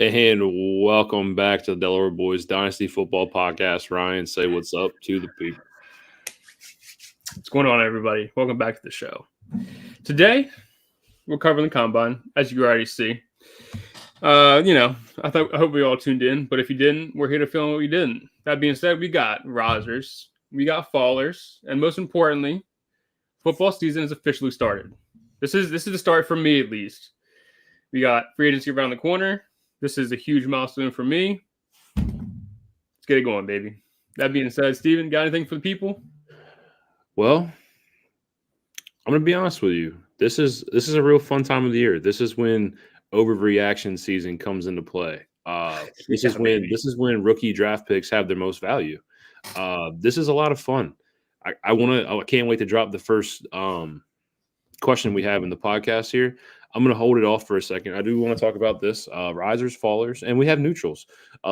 And welcome back to the Delaware Boys Dynasty Football Podcast. Ryan, say what's up to the people. What's going on, everybody? Welcome back to the show. Today, we're covering the combine, as you already see. I hope we all tuned in, but if you didn't, we're here to film what we didn't. That being said, we got risers, we got fallers, and most importantly, football season is officially started. This is the start for me, at least. We got free agency around the corner. This is a huge milestone for me. Let's get it going, baby. That being said, Steven, got anything for the people? Well, I'm going to be honest with you. This is a real fun time of the year. This is when overreaction season comes into play. This is when rookie draft picks have their most value. This is a lot of fun. I can't wait to drop the first question we have in the podcast here. I'm going to hold it off for a second. I do want to talk about this, risers, fallers, and we have neutrals.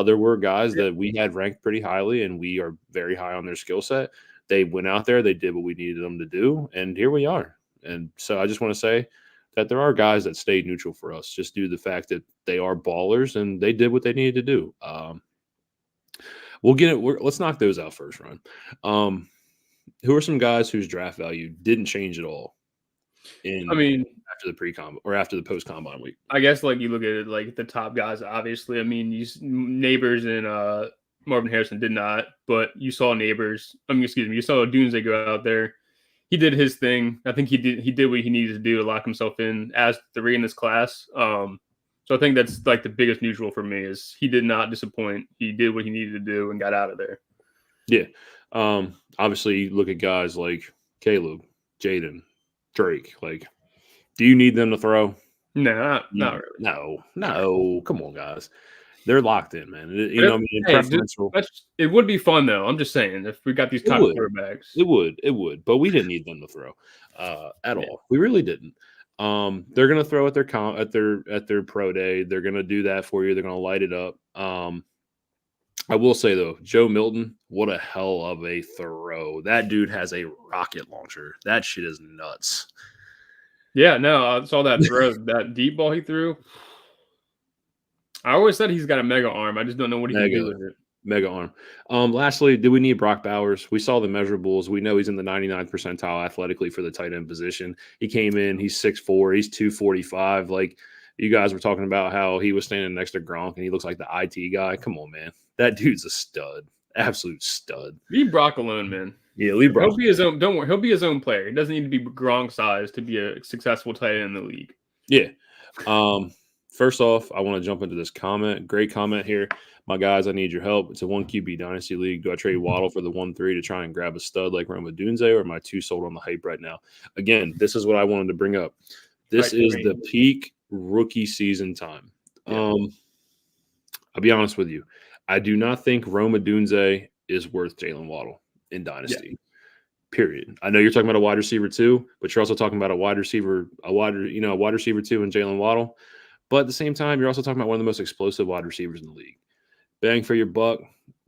There were guys that we had ranked pretty highly, and we are very high on their skill set. They went out there, they did what we needed them to do, and here we are. And so I just want to say that there are guys that stayed neutral for us just due to the fact that they are ballers, and they did what they needed to do. We'll get it. Let's knock those out first, Ryan. Who are some guys whose draft value didn't change at all? After the pre-combine or after the post-combine week, I guess like you look at it like the top guys. Obviously, I mean, Neighbors and Marvin Harrison did not, but you saw Neighbors. You saw Dunze go out there. He did his thing. I think he did what he needed to do to lock himself in as 3 in this class. So I think that's like the biggest neutral for me is he did not disappoint. He did what he needed to do and got out of there. Yeah. Obviously, you look at guys like Caleb, Jaden, Drake. Like, do you need them to throw? No, not really. No. Come on, guys. They're locked in, man. It would be fun though. I'm just saying, if we got these top quarterbacks, it would. But we didn't need them to throw at all. We really didn't. They're gonna throw at their pro day. They're gonna do that for you. They're gonna light it up. I will say though, Joe Milton, what a hell of a throw! That dude has a rocket launcher. That shit is nuts. Yeah, no, I saw that throw, that deep ball he threw. I always said he's got a mega arm. I just don't know what he can do with it. Mega arm. Lastly, do we need Brock Bowers? We saw the measurables. We know he's in the 99th percentile athletically for the tight end position. He came in, he's 6'4", he's 245. Like, you guys were talking about how he was standing next to Gronk and he looks like the IT guy. Come on, man. That dude's a stud. Absolute stud. Leave Brock alone, man. Yeah, leave Brock. He'll be his own. Don't worry. He'll be his own player. He doesn't need to be Gronk size to be a successful tight end in the league. Yeah. First off, I want to jump into this comment. Great comment here. My guys, I need your help. It's a 1 QB dynasty league. Do I trade Waddle for the 1-3 to try and grab a stud like Roma Dunze, or am I too sold on the hype right now? Again, this is what I wanted to bring up. This is the peak rookie season time. Yeah. I'll be honest with you. I do not think Roma Dunze is worth Jalen Waddle in Dynasty. Yeah. Period. I know you're talking about a wide receiver too, but you're also talking about a wide receiver too in Jalen Waddle. But at the same time, you're also talking about one of the most explosive wide receivers in the league. Bang for your buck.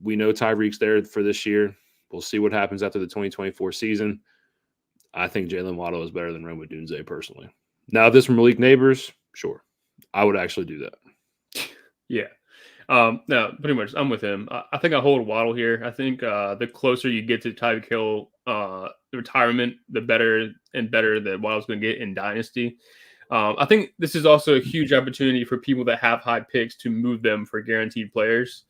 We know Tyreek's there for this year. We'll see what happens after the 2024 season. I think Jalen Waddle is better than Roma Dunze personally. Now, if this from Malik Neighbors, sure. I would actually do that. Yeah. No, pretty much. I'm with him. I think I hold Waddle here. I think the closer you get to Tyreek Hill retirement, the better and better that Waddle's going to get in Dynasty. I think this is also a huge opportunity for people that have high picks to move them for guaranteed players.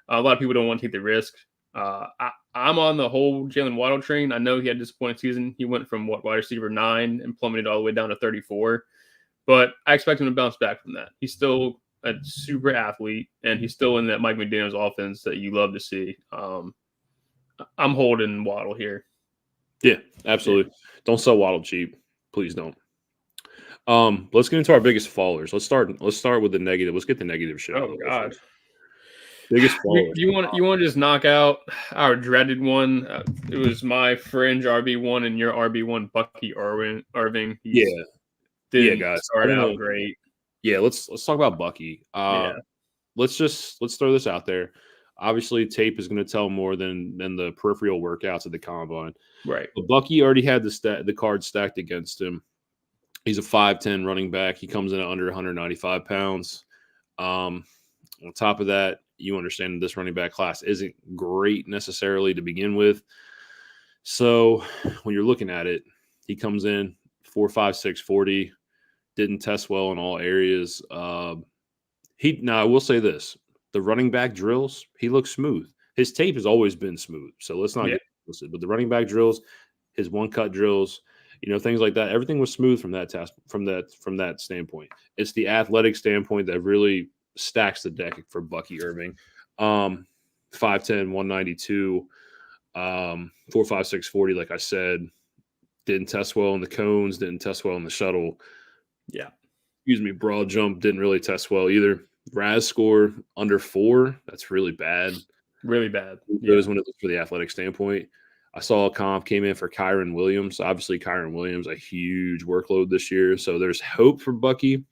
A lot of people don't want to take the risk. I'm on the whole Jalen Waddle train. I know he had a disappointing season. He went from wide receiver 9 and plummeted all the way down to 34. But I expect him to bounce back from that. He's still a super athlete, and he's still in that Mike McDaniels offense that you love to see. I'm holding Waddle here. Yeah, absolutely. Yeah. Don't sell Waddle cheap. Please don't. Let's get into our biggest fallers. Let's start with the negative. Let's get the negative shit. Oh God. Biggest faller. You want to just knock out our dreaded one? It was my fringe RB1 and your RB1, Bucky Irving. Guys. Start out great. Yeah, let's talk about Bucky. Let's throw this out there. Obviously, tape is going to tell more than the peripheral workouts at the combine. Right. But Bucky already had the card stacked against him. He's a 5'10" running back. He comes in at under 195 pounds. On top of that, you understand this running back class isn't great necessarily to begin with. So when you're looking at it, he comes in 4.56 40, didn't test well in all areas. Now I will say this: the running back drills, he looks smooth. His tape has always been smooth, so let's not get twisted. But the running back drills, his one cut drills, things like that, everything was smooth from that test, from that standpoint. It's the athletic standpoint that really stacks the deck for Bucky Irving. 5'10", 192, 4.56 40. Like I said, didn't test well in the cones, didn't test well in the shuttle. Yeah. Excuse me, broad jump didn't really test well either. RAS score under 4, that's really bad. Really bad. Those when it looks for the athletic standpoint. I saw a comp came in for Kyron Williams. Obviously, Kyron Williams, a huge workload this year. So there's hope for Bucky.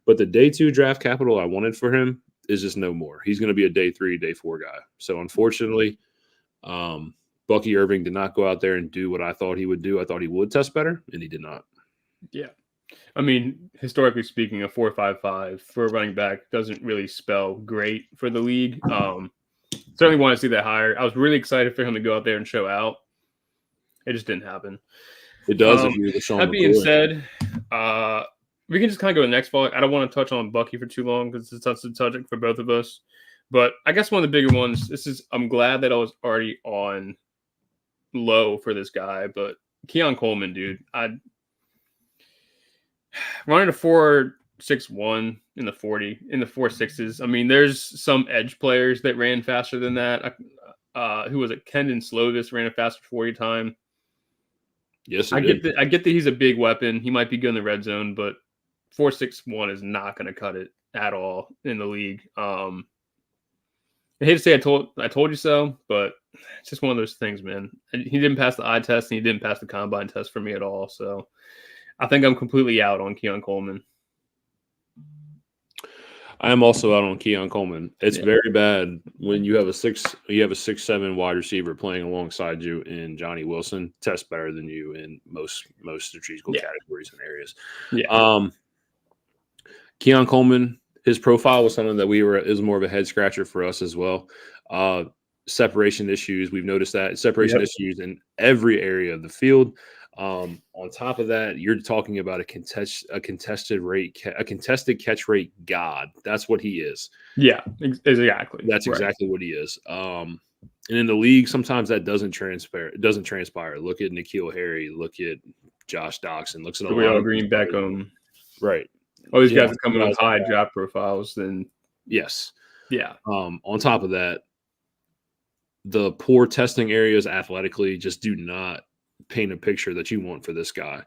But the day 2 draft capital I wanted for him is just no more. He's going to be a day 3, day 4 guy. So unfortunately, Bucky Irving did not go out there and do what I thought he would do. I thought he would test better, and he did not. Yeah. I mean, historically speaking, a 4.55 for a running back doesn't really spell great for the league. Certainly want to see that higher. I was really excited for him to go out there and show out. It just didn't happen. It does if you're the Sean That being McCoy. said, we can just kind of go to the next ball. I don't want to touch on Bucky for too long because it's a touchy subject for both of us. But I guess one of the bigger ones, I'm glad that I was already on low for this guy, but Keon Coleman, dude, running a 4.61 in the 40, in the 4.6s. I mean, there's some edge players that ran faster than that. Who was it? Kendon Slovis ran a faster 40 time. Yes, I get that he's a big weapon. He might be good in the red zone, but 4.61 is not going to cut it at all in the league. I hate to say I told you so, but it's just one of those things, man. He didn't pass the eye test, and he didn't pass the combine test for me at all. So I think I'm completely out on Keon Coleman. I am also out on Keon Coleman. It's very bad when you have a 6'7" wide receiver playing alongside you in Johnny Wilson. Tests better than you in most strategical categories and areas. Yeah. Keon Coleman, his profile was something that is more of a head scratcher for us as well. Separation issues, we've noticed that separation issues in every area of the field. On top of that, you're talking about a contested catch rate god. That's what he is. Yeah, exactly. That's exactly what he is. And in the league, sometimes that doesn't transpire. It doesn't transpire. Look at N'Keal Harry. Look at Josh Doxson. Looks at a lot of Green Beckham. Right. All these guys are coming with high draft profiles. Then yes. Yeah. On top of that, the poor testing areas athletically just do not paint a picture that you want for this guy.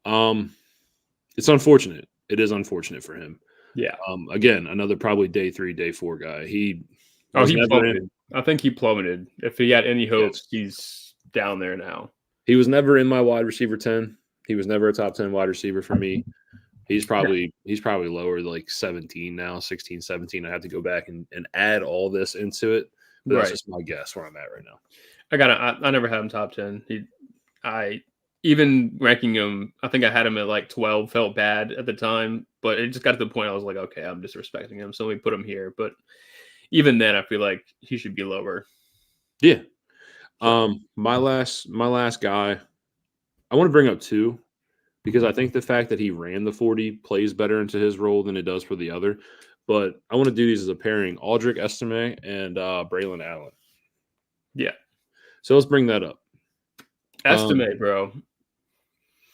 It's unfortunate. It is unfortunate for him. Yeah. Again, another probably day 3, day 4 guy. He plummeted. I think he plummeted. If he had any hopes, he's down there now. He was never in my wide receiver 10. He was never a top 10 wide receiver for me. He's probably lower, like 17 now, 16, 17. I have to go back and add all this into it. But that's just my guess where I'm at right now. I never had him top 10. Even ranking him, I think I had him at like 12, felt bad at the time, but it just got to the point I was like, okay, I'm disrespecting him, so we put him here. But even then, I feel like he should be lower. Yeah. My last guy, I want to bring up 2 because I think the fact that he ran the 40 plays better into his role than it does for the other. But I want to do these as a pairing: Aldrick Estime and Braylon Allen. Yeah. So let's bring that up. Estime, bro.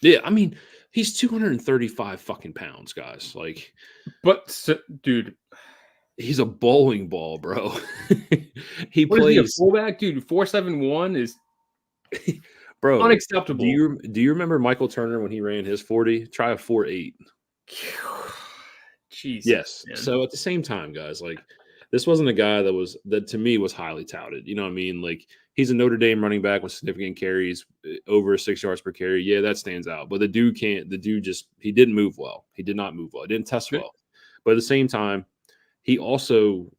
Yeah, I mean, he's 235 fucking pounds, guys. Like, dude, he's a bowling ball, bro. He plays. Is he, a fullback, dude. 4.71 is bro unacceptable. Do you remember Michael Turner when he ran his 40? Try a 4.8. Jeez. Yes. Man. So at the same time, guys, like, this wasn't a guy that to me was highly touted. You know what I mean? Like, he's a Notre Dame running back with significant carries, over 6 yards per carry. Yeah, that stands out. But he didn't move well. He did not move well. He didn't test well. But at the same time, he also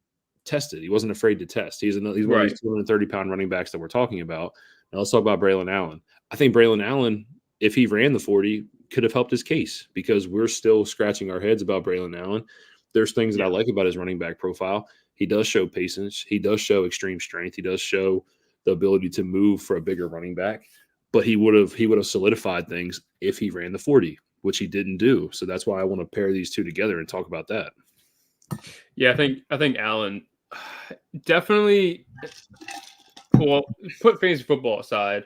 tested. He wasn't afraid to test. He's one of these 230-pound running backs that we're talking about. Now let's talk about Braylon Allen. I think Braylon Allen, if he ran the 40, could have helped his case because we're still scratching our heads about Braylon Allen. There's things that I like about his running back profile. He does show patience. He does show extreme strength. He does show the ability to move for a bigger running back. But he would have solidified things if he ran the 40, which he didn't do. So that's why I want to pair these two together and talk about that. Yeah, I think Allen definitely. Well, put fantasy football aside,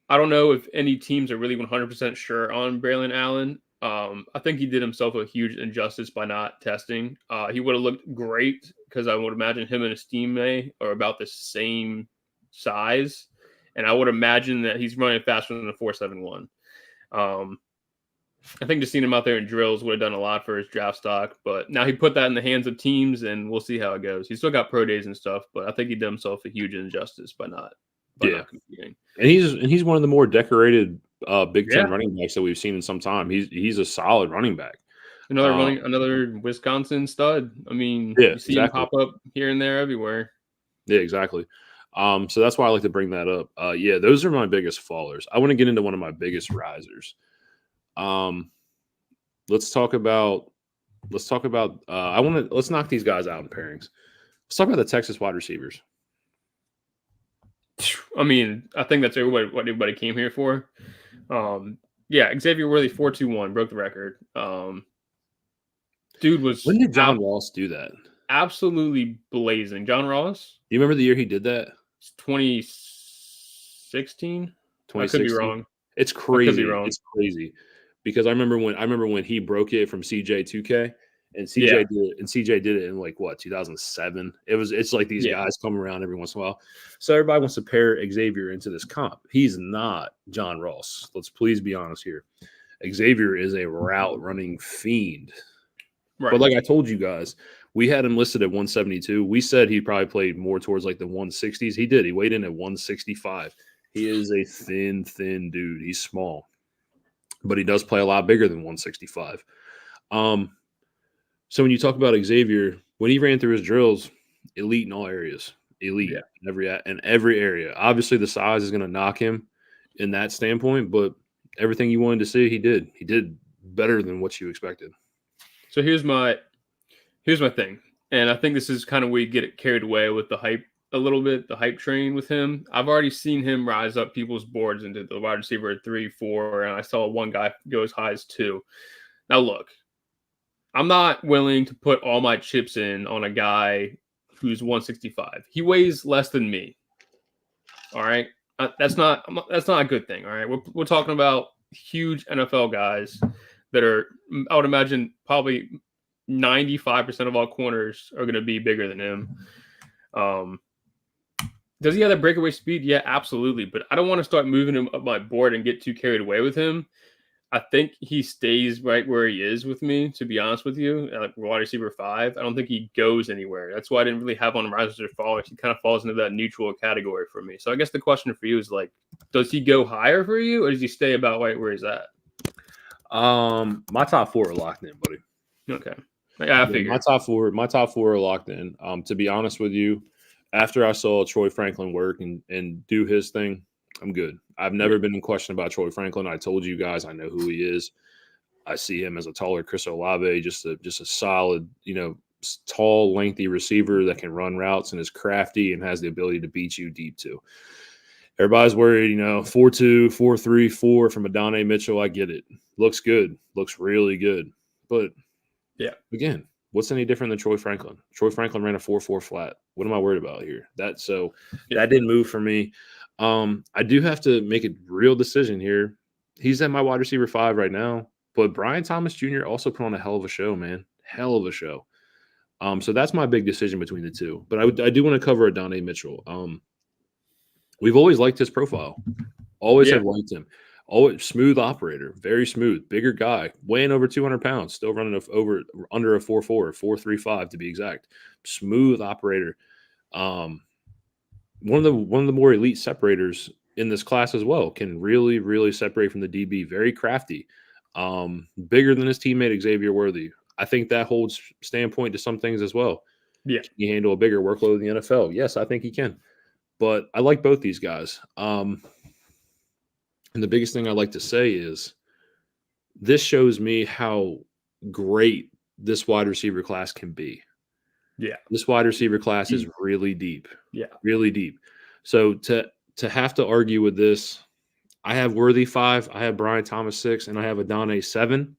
I don't know if any teams are really 100% sure on Braylon Allen. I think he did himself a huge injustice by not testing. He would have looked great because I would imagine him and his teammate are about the same size, and I would imagine that he's running faster than a 4.71. I think just seeing him out there in drills would have done a lot for his draft stock, but now he put that in the hands of teams, and we'll see how it goes. He's still got pro days and stuff, but I think he did himself a huge injustice by not competing. And he's one of the more decorated Big Ten running backs that we've seen in some time. He's a solid running back. Another Wisconsin stud. I mean, you see him pop up here and there everywhere. Yeah, exactly. So that's why I like to bring that up. Those are my biggest fallers. I want to get into one of my biggest risers. Let's talk about let's knock these guys out in pairings. Let's talk about the Texas wide receivers. I mean, I think that's what everybody came here for. Xavier Worthy 4.21 broke the record. Dude was. When did John Ross do that? Absolutely blazing. John Ross? Do you remember the year he did that? 2016. I could be wrong. It's crazy. I could be wrong. It's crazy because I remember when he broke it from CJ2K. And CJ did it in 2007. It's like these guys come around every once in a while. So everybody wants to pair Xavier into this comp. He's not John Ross. Let's please be honest here. Xavier is a route running fiend. Right. But like I told you guys, we had him listed at 172. We said he probably played more towards the 160s. He did. He weighed in at 165. He is a thin dude. He's small. But he does play a lot bigger than 165. So when you talk about Xavier, when he ran through his drills, elite in all areas, elite in every area. Obviously, the size is going to knock him in that standpoint, but everything you wanted to see, he did. He did better than what you expected. So here's my thing, and I think this is kind of where you get carried away with the hype a little bit, the hype train with him. I've already seen him rise up people's boards into the wide receiver at 3, 4, and I saw one guy go as high as 2. Now look. I'm not willing to put all my chips in on a guy who's 165. He weighs less than me. All right, that's not a good thing. All right, we're talking about huge NFL guys that are. I would imagine probably 95% of all corners are going to be bigger than him. Does he have that breakaway speed? Yeah, absolutely. But I don't want to start moving him up my board and get too carried away with him. I think he stays right where he is with me, to be honest with you, wide receiver 5. I don't think he goes anywhere. That's why I didn't really have on risers or fallers. He kind of falls into that neutral category for me. So I guess the question for you is does he go higher for you, or does he stay about right where he's at? My top 4 are locked in, buddy. Okay. Yeah, I figured. My top four are locked in. To be honest with you, after I saw Troy Franklin work and do his thing, I'm good. I've never been in question about Troy Franklin. I told you guys I know who he is. I see him as a taller Chris Olave, just a solid, tall, lengthy receiver that can run routes and is crafty and has the ability to beat you deep too. Everybody's worried, 4.2, 4.3, 4 from Adonai Mitchell. I get it. Looks good. Looks really good. But again, what's any different than Troy Franklin? Troy Franklin ran a 4.4 flat. What am I worried about here? That didn't move for me. I do have to make a real decision here. He's at my wide receiver 5 right now, but Brian Thomas Jr. also put on a hell of a show, man. Hell of a show. So that's my big decision between the two. But I do want to cover Adonai Mitchell. We've always liked his profile. Always have liked him. Always smooth operator, very smooth, bigger guy, weighing over 200 pounds, still running under a 4.4, 4.35 to be exact. Smooth operator. One of the more elite separators in this class as well. Can really, really separate from the DB. Very crafty. Bigger than his teammate Xavier Worthy. I think that holds standpoint to some things as well. Yeah. Can he handle a bigger workload in the NFL? Yes, I think he can. But I like both these guys. And the biggest thing I like to say is this shows me how great this wide receiver class can be. Yeah. This wide receiver class is really deep. Yeah. Really deep. So to have to argue with this, I have Worthy 5, I have Brian Thomas 6, and I have Adonai 7.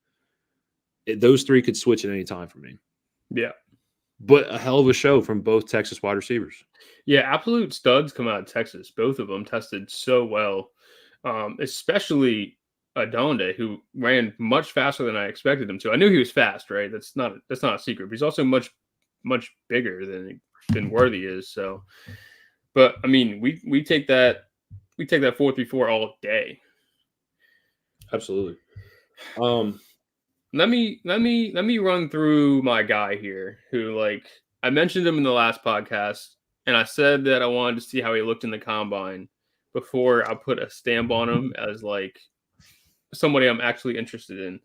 Those three could switch at any time for me. Yeah. But a hell of a show from both Texas wide receivers. Yeah, absolute studs come out of Texas. Both of them tested so well, especially Adonde, who ran much faster than I expected him to. I knew he was fast, right? That's not a secret. But he's also much bigger than Worthy is. So, but I mean, we take that 4.34 all day. Absolutely. Let me run through my guy here, who, like, I mentioned him in the last podcast, and I said that I wanted to see how he looked in the combine before I put a stamp on him as, like, somebody I'm actually interested in.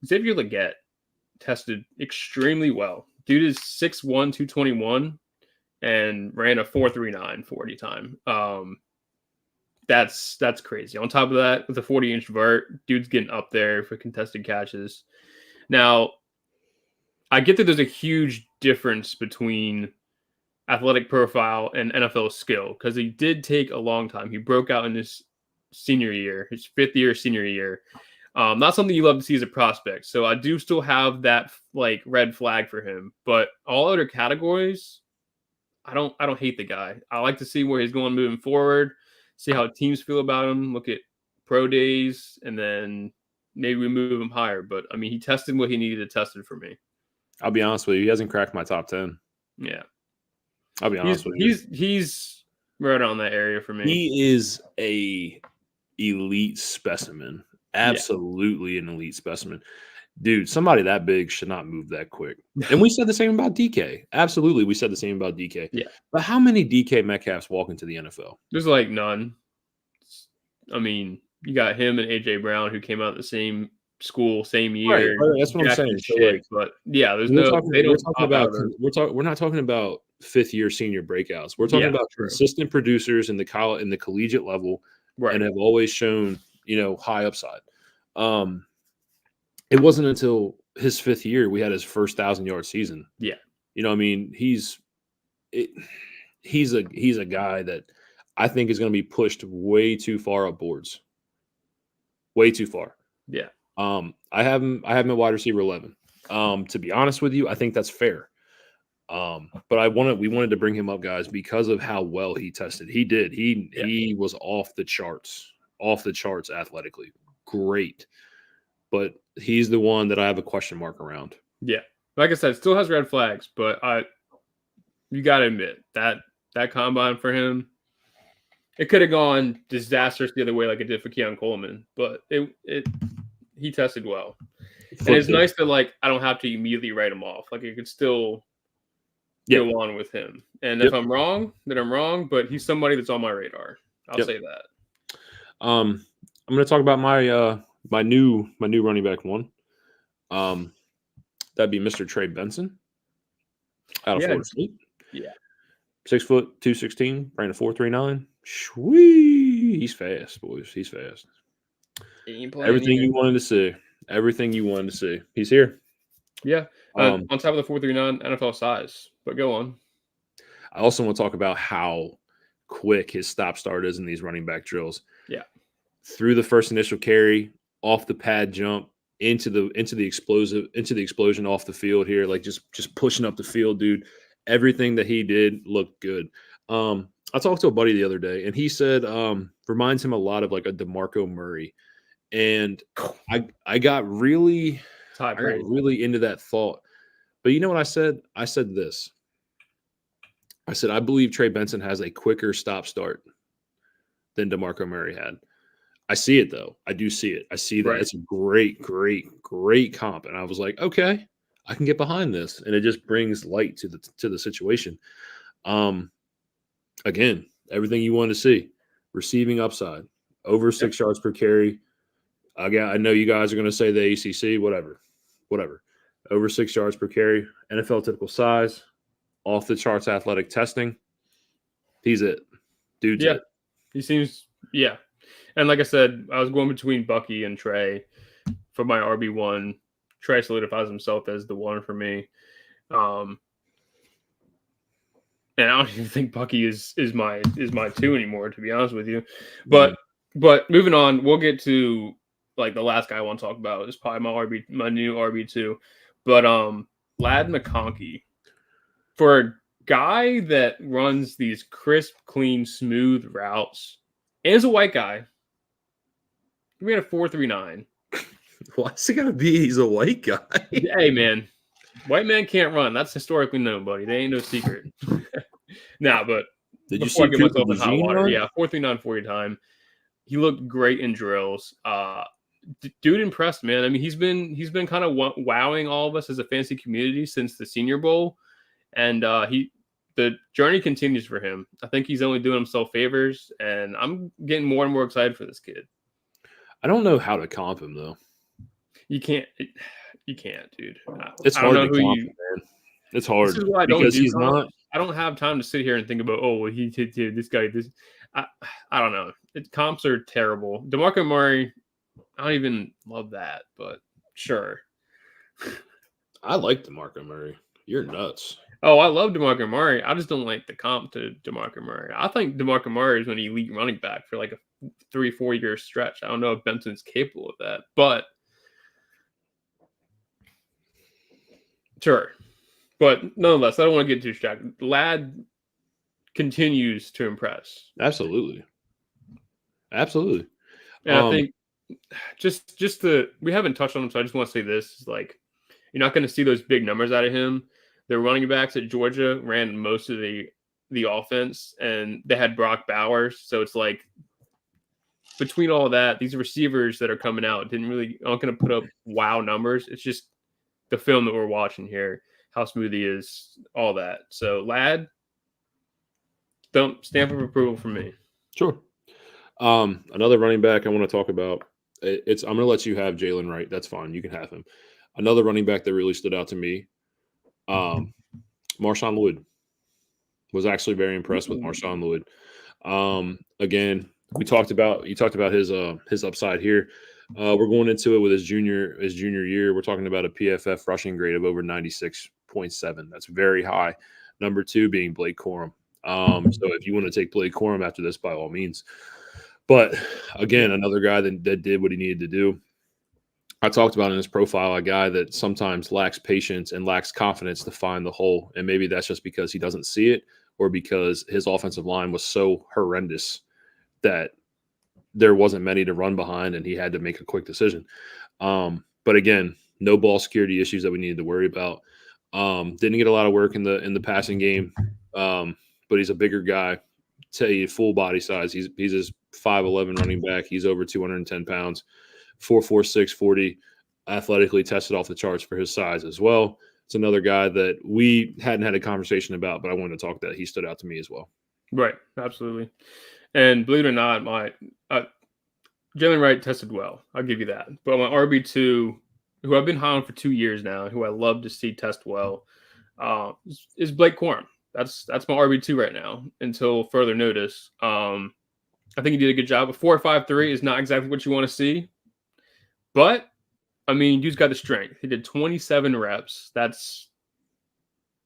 Xavier Legette tested extremely well. Dude is 6'1", 221, and ran a 4.39 40 time. That's crazy. On top of that, with a 40-inch vert, dude's getting up there for contested catches. Now, I get that there's a huge difference between athletic profile and NFL skill, because he did take a long time. He broke out in his senior year, his 5th year senior year. Not something you love to see as a prospect. So I do still have that, like, red flag for him. But all other categories, I don't hate the guy. I like to see where he's going moving forward, see how teams feel about him, look at pro days, and then maybe we move him higher. But I mean, he tested what he needed to test it for me. I'll be honest with you, he hasn't cracked my top 10. Yeah. I'll be honest with you. He's right on that area for me. He is a elite specimen. Absolutely an elite specimen. Dude, somebody that big should not move that quick. And we said the same about DK. Absolutely, we said the same about DK. Yeah. But how many DK Metcalfs walk into the NFL? There's, like, none. I mean, you got him and A.J. Brown, who came out the same school, same year. Right, that's what I'm saying. So, like, but yeah, there's we're not talking about 5th-year senior breakouts. We're talking about consistent producers in the college, in the collegiate level, right, and have always shown, high upside. It wasn't until his 5th year we had his first 1,000-yard season. Yeah. I mean, he's a guy that I think is going to be pushed way too far up boards. Way too far. Yeah. I have him at wide receiver 11. To be honest with you, I think that's fair. But we wanted to bring him up, guys, because of how well he tested. He did. He was off the charts athletically. Great. But he's the one that I have a question mark around. Yeah. Like I said, still has red flags, but you got to admit that combine for him, it could have gone disastrous the other way like it did for Keon Coleman, but he tested well. And it's nice that, like, I don't have to immediately write him off. Like, I could still go on with him. And if I'm wrong, then I'm wrong, but he's somebody that's on my radar. I'll say that. I'm going to talk about my new running back one. That'd be Mr. Trey Benson out of Florida State. Yeah. 6 foot, 216, ran a 4.39. Sweet. He's fast, boys. He's fast. Everything you wanted to see. He's here. Yeah. On top of the 4.39 NFL size, but go on. I also want to talk about how quick his stop start is in these running back drills. Yeah. Through the first initial carry, off the pad jump, into the explosion off the field here, like just pushing up the field, dude. Everything that he did looked good. I talked to a buddy the other day, and he said reminds him a lot of like a DeMarco Murray. And I got really into that thought. But you know what I said? I said this. I said, I believe Trey Benson has a quicker stop start than DeMarco Murray had. I see it, though. I do see it. I see that it's a great comp. And I was like, okay, I can get behind this. And it just brings light to the situation. Again, everything you want to see. Receiving upside. Over 6 yards per carry. I know you guys are going to say the ACC, whatever. Over 6 yards per carry. NFL typical size. Off the charts athletic testing. He's it. Dude's it. He seems, And like I said, I was going between Bucky and Trey for my RB1. Trey solidifies himself as the one for me. and I don't even think Bucky is my 2 anymore, to be honest with you. But moving on, we'll get to like the last guy I want to talk about is probably my new RB2. But Ladd McConkey, for a guy that runs these crisp, clean, smooth routes, and is a white guy, he ran a 4.39. Why's it gotta be he's a white guy? Hey man, white man can't run. That's historically known, buddy. They ain't no secret. Nah, but Did you before see I get myself in hot Dejean water, run? yeah, 4.39 40 time. He looked great in drills. Dude impressed, man. I mean, he's been kind of wowing all of us as a fantasy community since the Senior Bowl, and the journey continues for him. I think he's only doing himself favors, and I'm getting more and more excited for this kid. I don't know how to comp him though. You can't, dude. It's hard to comp him, man. It's hard this is why I because don't he's not. I don't have time to sit here and think about, oh, well, he did this guy. I don't know. Comps are terrible. DeMarco Murray, I don't even love that, but sure. I like DeMarco Murray. You're nuts. Oh, I love DeMarco Murray. I just don't like the comp to DeMarco Murray. I think DeMarco Murray is an elite running back for like a 3-4 year stretch. I don't know if Benson's capable of that, but sure. But nonetheless, I don't want to get too distracted. Ladd continues to impress. Absolutely. And I think we haven't touched on him, so I just want to say this is like, you're not going to see those big numbers out of him. The running backs at Georgia ran most of the offense, and they had Brock Bowers. So it's like, between all that, these receivers that are coming out aren't going to put up wow numbers. It's just the film that we're watching here, how smooth he is, all that. So Ladd, stamp of approval from me. Sure. Another running back I want to talk about. I'm going to let you have Jalen Wright. That's fine. You can have him. Another running back that really stood out to me, Marshawn Lloyd. Was actually very impressed with Marshawn Lloyd. Again, you talked about his upside here. We're going into it with his junior year. We're talking about a PFF rushing grade of over 96.7. That's very high. Number 2 being Blake Corum. So if you want to take Blake Corum after this, by all means. But again, another guy that did what he needed to do. I talked about in his profile a guy that sometimes lacks patience and lacks confidence to find the hole. And maybe that's just because he doesn't see it, or because his offensive line was so horrendous that there wasn't many to run behind and he had to make a quick decision. But again, no ball security issues that we needed to worry about. Didn't get a lot of work in the passing game, but he's a bigger guy. Tell you full body size. He's his 5'11" running back. He's over 210 pounds, 4.46 40, athletically tested off the charts for his size as well. It's another guy that we hadn't had a conversation about, but I wanted to talk that he stood out to me as well. Right, absolutely. And believe it or not, Jalen Wright tested well. I'll give you that. But my RB2, who I've been high on for 2 years now, who I love to see test well, is Blake Corum. That's my RB2 right now until further notice. I think he did a good job. A 4.53 is not exactly what you want to see, but I mean, dude's got the strength. He did 27 reps. That's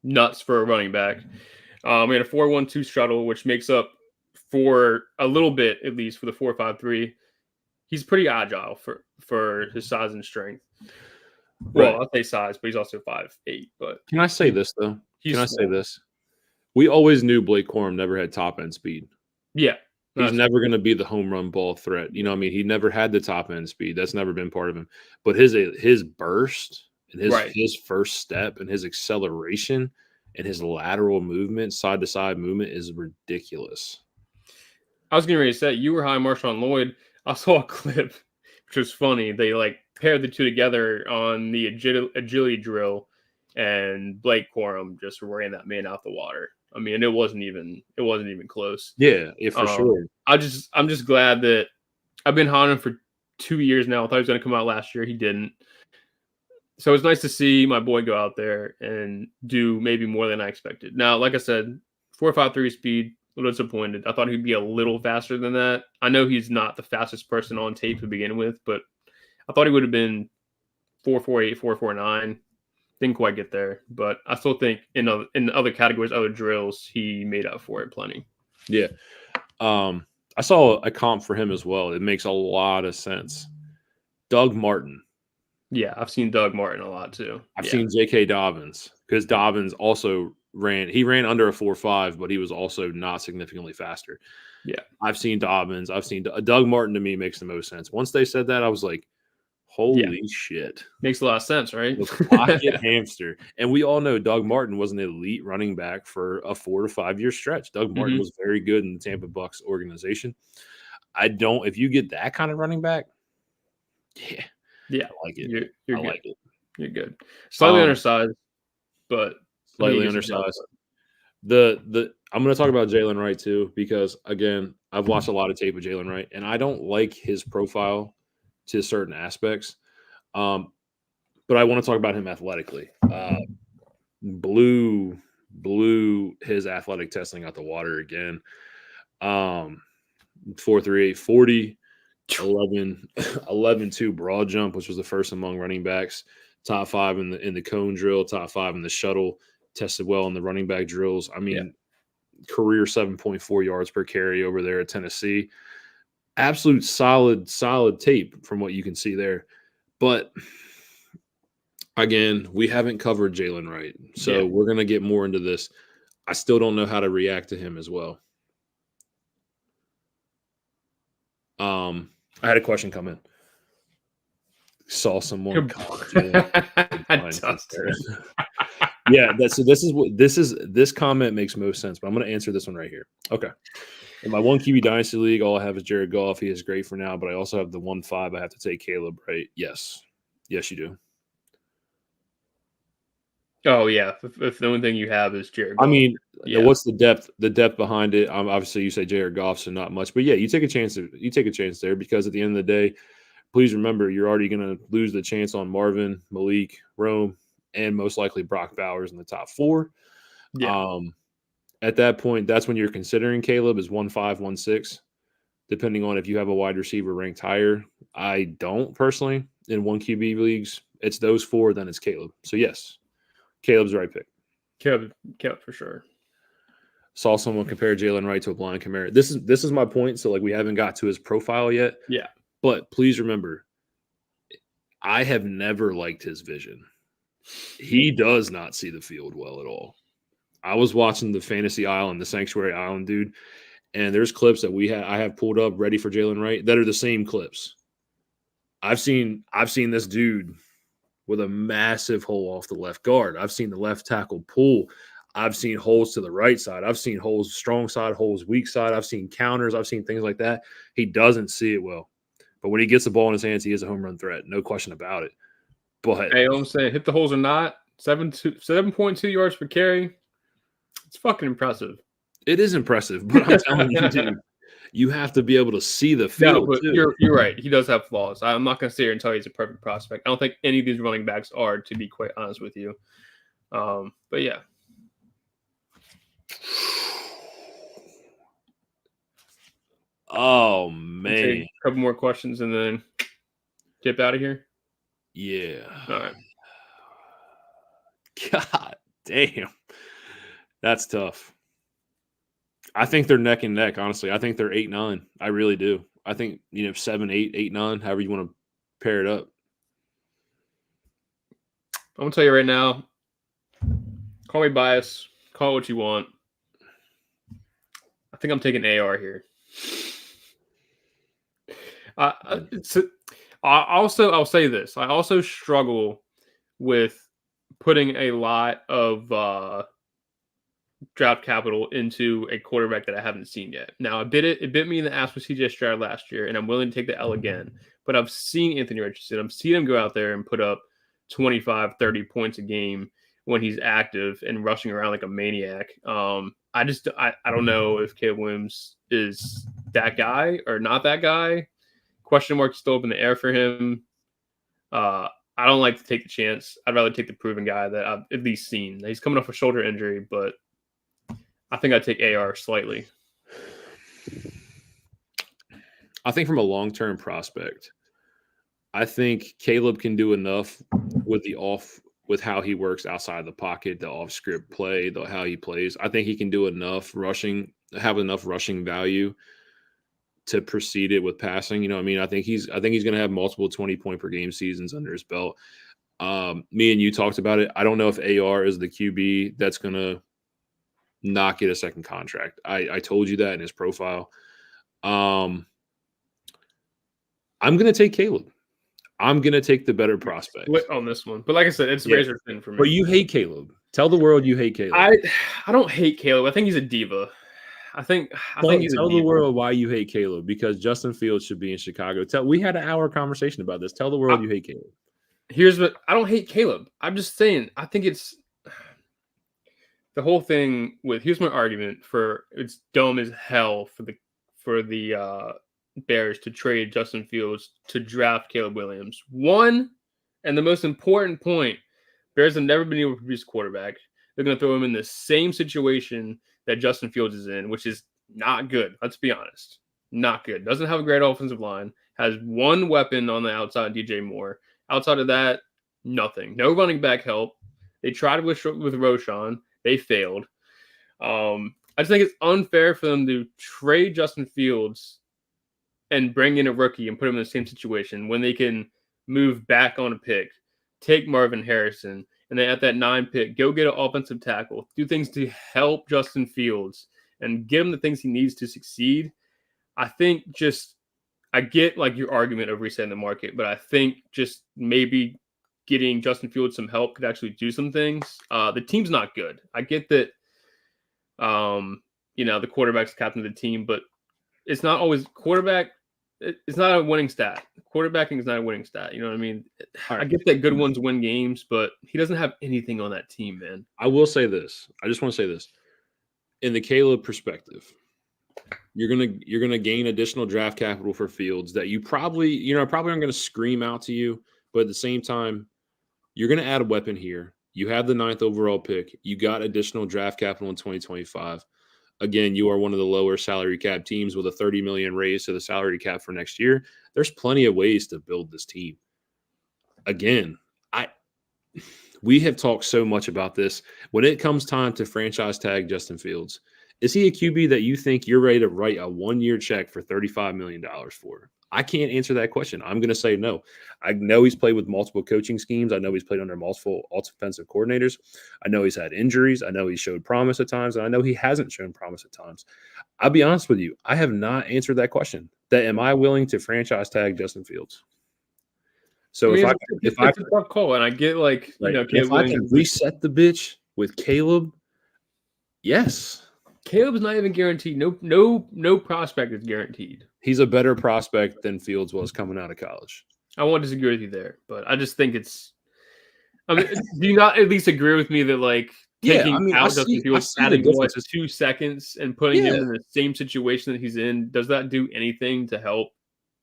nuts for a running back. We had a 4.12 shuttle, which makes up for a little bit, at least for the 4.53. He's pretty agile for his size and strength. Well, I'll say size, but he's also 5'8". But can I say this though? Say this? We always knew Blake Corum never had top end speed. Yeah. He's never going to be the home run ball threat. You know what I mean? He never had the top end speed. That's never been part of him. But his burst and his first step and his acceleration and his lateral movement, side to side movement is ridiculous. I was getting ready to say, you were high on Marshawn Lloyd. I saw a clip, which was funny. They like paired the two together on the agility drill, and Blake Corum just ran that man out the water. I mean, it wasn't even close. Yeah, for sure. I'm just glad that I've been high on him for 2 years now. I thought he was going to come out last year. He didn't. So it's nice to see my boy go out there and do maybe more than I expected. Now, like I said, 4.53 speed, a little disappointed. I thought he'd be a little faster than that. I know he's not the fastest person on tape to begin with, but I thought he would have been 4.48, 4.49. Didn't quite get there, but I still think in other categories, other drills, he made up for it plenty. Yeah. I saw a comp for him as well. It makes a lot of sense. Doug Martin. Yeah, I've seen Doug Martin a lot too. I've seen J.K. Dobbins because Dobbins also ran under a 4.5, but he was also not significantly faster. Yeah. I've seen Dobbins. I've seen Doug Martin. To me makes the most sense. Once they said that, I was like, holy shit. Makes a lot of sense, right? The pocket hamster. And we all know Doug Martin was an elite running back for a 4 to 5 year stretch. Doug Martin was very good in the Tampa Bucs organization. If you get that kind of running back, yeah, I like it. You're I good. like it. You're good. Slightly undersized, but slightly undersized. I'm going to talk about Jalen Wright too, because again, I've watched a lot of tape of Jalen Wright, and I don't like his profile to certain aspects. But I want to talk about him athletically. Blew his athletic testing out the water again. 4.38 40, 11.2 broad jump, which was the first among running backs. Top 5 in the cone drill, top 5 in the shuttle. Tested well in the running back drills. I mean, career 7.4 yards per carry over there at Tennessee. Absolute solid tape from what you can see there. But again, we haven't covered Jalen Wright, so we're going to get more into this. I still don't know how to react to him as well. I had a question come in. Saw someone call Yeah, this comment makes most sense, but I'm going to answer this one right here. Okay. In my one QB Dynasty league, all I have is Jared Goff. He is great for now, but I also have the 1.5. I have to take Caleb, right? Yes, you do. Oh yeah, if the only thing you have is Jared Goff. I mean, what's the depth? The depth behind it. Obviously, you say Jared Goff, so not much. But yeah, you take a chance. You take a chance there because at the end of the day, please remember you're already going to lose the chance on Marvin, Malik, Rome, and most likely Brock Bowers in the top 4. Yeah. At that point, that's when you're considering Caleb is 1.5, 1.6, depending on if you have a wide receiver ranked higher. I don't personally in one QB leagues. It's those 4, then it's Caleb. So yes, Caleb's the right pick. Caleb for sure. Saw someone compare Jalen Wright to a blind Kamara. This is my point. So like we haven't got to his profile yet. Yeah. But please remember, I have never liked his vision. He does not see the field well at all. I was watching the Fantasy Island, the Sanctuary Island, dude, and there's clips that I have pulled up ready for Jalen Wright that are the same clips. I've seen this dude with a massive hole off the left guard. I've seen the left tackle pull. I've seen holes to the right side. I've seen holes strong side, holes weak side. I've seen counters. I've seen things like that. He doesn't see it well. But when he gets the ball in his hands, he is a home run threat. No question about it. But hey, I'm saying hit the holes or not, 7.2 yards per carry. It's fucking impressive. It is impressive, but I'm telling you, dude, you have to be able to see the field. No, but too. You're right. He does have flaws. I'm not going to sit here and tell you he's a perfect prospect. I don't think any of these running backs are, to be quite honest with you. But yeah. Oh man! Take a couple more questions and then dip out of here. Yeah. All right. God damn, that's tough. I think they're neck and neck. Honestly, I think they're 8-9. I really do. I think 7, 8, 8, 9. However you want to pair it up. I'm gonna tell you right now. Call me biased. Call it what you want. I think I'm taking AR here. I'll say this. I also struggle with putting a lot of draft capital into a quarterback that I haven't seen yet. Now, it bit me in the ass with CJ Stroud last year, and I'm willing to take the L again. But I've seen Anthony Richardson. I've seen him go out there and put up 25, 30 points a game when he's active and rushing around like a maniac. I don't know if Caleb Williams is that guy or not that guy. Question mark still up in the air for him. I don't like to take the chance. I'd rather take the proven guy that I've at least seen. He's coming off a shoulder injury, but I think I'd take AR slightly. I think from a long-term prospect, I think Caleb can do enough with the with how he works outside the pocket, the off script play, how he plays. I think he can do enough rushing, have enough rushing value to precede it with passing. You know what I mean? I think he's going to have multiple 20-point per game seasons under his belt. Me and you talked about it. I don't know if AR is the QB that's going to not get a second contract. I told you that in his profile. I'm going to take Caleb. I'm going to take the better prospect on this one. But like I said, it's razor thin for me. But you hate Caleb. Tell the world you hate Caleb. I don't hate Caleb. I think he's a diva. I think he's tell the world why you hate Caleb, because Justin Fields should be in Chicago. We had an hour conversation about this. Tell the world you hate Caleb. Here's what I don't hate Caleb. I'm just saying I think it's the whole thing with here's my argument for it's dumb as hell for the Bears to trade Justin Fields to draft Caleb Williams. One, and the most important point, Bears have never been able to produce a quarterback. They're going to throw him in the same situation that Justin Fields is in, which is not good. Let's be honest. Not good. Doesn't have a great offensive line. Has one weapon on the outside, DJ Moore. Outside of that, nothing. No running back help. They tried with Roshan. They failed. I just think it's unfair for them to trade Justin Fields and bring in a rookie and put him in the same situation when they can move back on a pick, take Marvin Harrison, and then at that 9 pick, go get an offensive tackle, do things to help Justin Fields and get him the things he needs to succeed. I think I get like your argument of resetting the market, but I think just maybe getting Justin Fields some help could actually do some things. The team's not good. I get that, the quarterback's captain of the team, but it's not always quarterback. It's not a winning stat. Quarterbacking is not a winning stat. You know what I mean? Right. I get that good ones win games, but he doesn't have anything on that team, man. I will say this. I just want to say this. In the Caleb perspective, you're gonna gain additional draft capital for Fields that you probably aren't gonna scream out to you, but at the same time, you're gonna add a weapon here. You have the 9th overall pick. You got additional draft capital in 2025. Again, you are one of the lower salary cap teams with a $30 million raise to the salary cap for next year. There's plenty of ways to build this team. Again, we have talked so much about this. When it comes time to franchise tag Justin Fields, is he a QB that you think you're ready to write a 1-year check for $35 million for? I can't answer that question. I'm going to say no. I know he's played with multiple coaching schemes. I know he's played under multiple offensive coordinators. I know he's had injuries. I know he showed promise at times, and I know he hasn't shown promise at times. I'll be honest with you. I have not answered that question. Am I willing to franchise tag Justin Fields? So if I it's a tough call, and I get if I can reset the bitch with Caleb, yes. Caleb's not even guaranteed. No prospect is guaranteed. He's a better prospect than Fields was coming out of college. I won't disagree with you there, but I just think it's. I mean, do you not at least agree with me that taking out Justin Fields, adding 2 seconds, and putting him in the same situation that he's in, does that do anything to help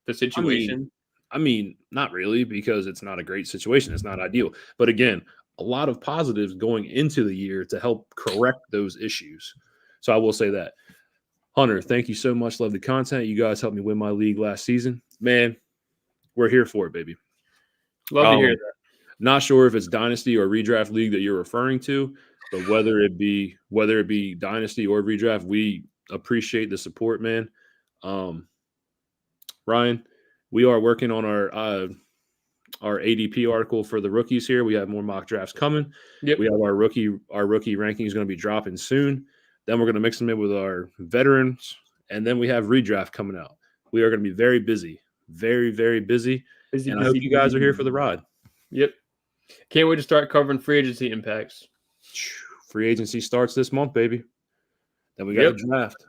the situation? I mean, not really, because it's not a great situation. It's not ideal. But again, a lot of positives going into the year to help correct those issues. So I will say that. Hunter, thank you so much. Love the content. You guys helped me win my league last season. Man, we're here for it, baby. Love to hear that. Not sure if it's Dynasty or Redraft League that you're referring to, but whether it be Dynasty or Redraft, we appreciate the support, man. Ryan, we are working on our ADP article for the rookies here. We have more mock drafts coming. Yep. We have our rookie rankings going to be dropping soon. Then we're going to mix them in with our veterans, and then we have redraft coming out. We are going to be very busy, very, very busy. And I hope you guys are here for the ride. Yep. Can't wait to start covering free agency impacts. Free agency starts this month, baby. Then we got the draft.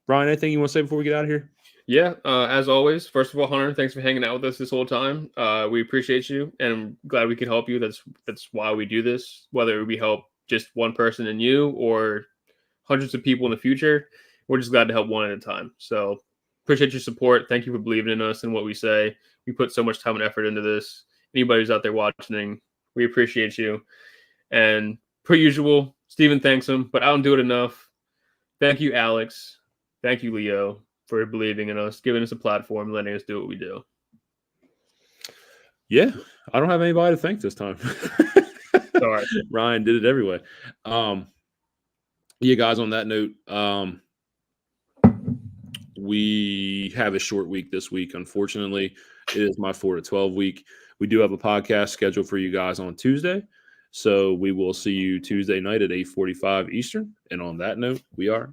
Brian, anything you want to say before we get out of here? Yeah, as always, first of all, Hunter, thanks for hanging out with us this whole time. We appreciate you, and I'm glad we could help you. That's why we do this, whether we help just one person and you or hundreds of people in the future. We're just glad to help one at a time. So appreciate your support. Thank you for believing in us and what we say. We put so much time and effort into this. Anybody who's out there watching, we appreciate you. And per usual, Steven thanks him, but I don't do it enough. Thank you, Alex. Thank you, Leo, for believing in us, giving us a platform, letting us do what we do. Yeah, I don't have anybody to thank this time. Sorry. Ryan did it every way. Yeah, guys, on that note, we have a short week this week. Unfortunately, it is my 4 to 12 week. We do have a podcast scheduled for you guys on Tuesday. So we will see you Tuesday night at 8:45 Eastern. And on that note, we are